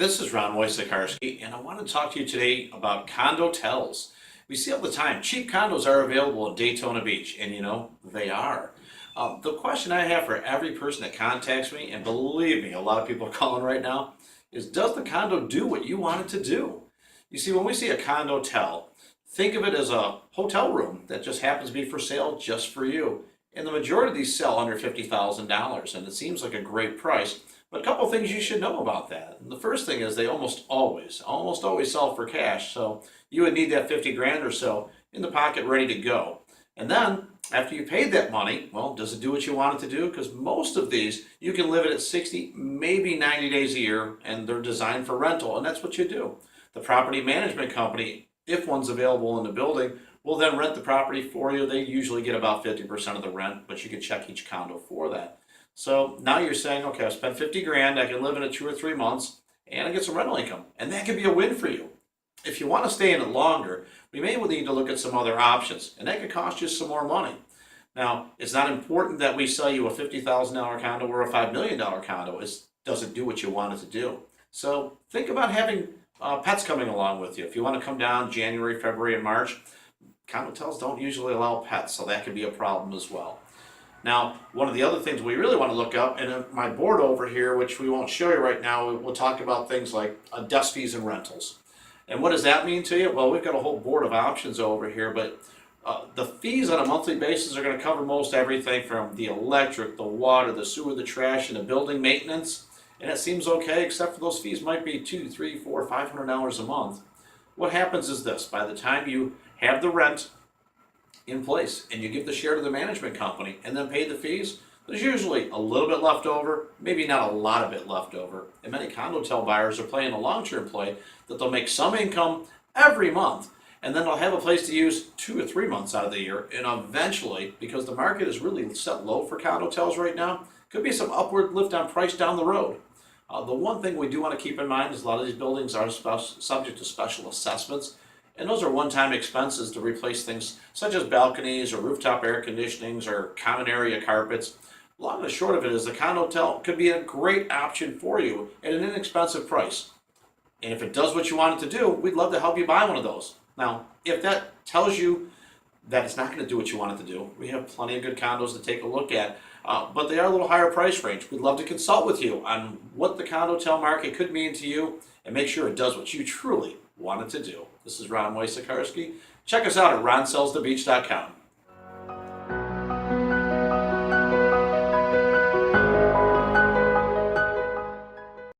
This is Ron Wojciechowski, and I want to talk to you today about condotels. We see all the time, cheap condos are available in Daytona Beach, and they are. The question I have for every person that contacts me, and believe me, a lot of people are calling right now, is does the condo do what you want it to do? You see, when we see a condotel, think of it as a hotel room that just happens to be for sale just for you. And the majority of these sell under $50,000, and it seems like a great price. But a couple of things you should know about that. And the first thing is they almost always sell for cash. So you would need that 50 grand or so in the pocket ready to go. And then after you paid that money, well, does it do what you want it to do? Because most of these, you can live it at 60, maybe 90 days a year, and they're designed for rental, and that's what you do. The property management company, if one's available in the building, will then rent the property for you. They usually get about 50% of the rent, but you can check each condo for that. So now you're saying, okay, I spent 50 grand, I can live in it 2 or 3 months, and I get some rental income. And that could be a win for you. If you want to stay in it longer, we may need to look at some other options, and that could cost you some more money. Now, it's not important that we sell you a $50,000 condo or a $5 million condo. Does it do what you want it to do? So think about having pets coming along with you. If you want to come down January, February, and March, condotels don't usually allow pets, so that could be a problem as well. Now, one of the other things we really want to look up, and my board over here, which we won't show you right now, we'll talk about things like desk fees and rentals. And what does that mean to you? Well, we've got a whole board of options over here, but the fees on a monthly basis are going to cover most everything from the electric, the water, the sewer, the trash, and the building maintenance. And it seems okay, except for those fees might be $200, $300, $400, $500 a month. What happens is this: by the time you have the rent in place and you give the share to the management company and then pay the fees, there's usually a little bit left over, maybe not a lot of it left over. And many condotel buyers are playing a long-term play that they'll make some income every month, and then they'll have a place to use 2 or 3 months out of the year. And eventually, because the market is really set low for condotels right now, could be some upward lift on price down the road. The one thing we do want to keep in mind is a lot of these buildings are subject to special assessments. And those are one-time expenses to replace things such as balconies or rooftop air conditionings or common area carpets. Long and short of it is the condotel could be a great option for you at an inexpensive price. And if it does what you want it to do, we'd love to help you buy one of those. Now, if that tells you that it's not going to do what you want it to do, we have plenty of good condos to take a look at, but they are a little higher price range. We'd love to consult with you on what the condotel market could mean to you and make sure it does what you truly want it to do. This is Ron Wojciechowski. Check us out at ronsellsthebeach.com.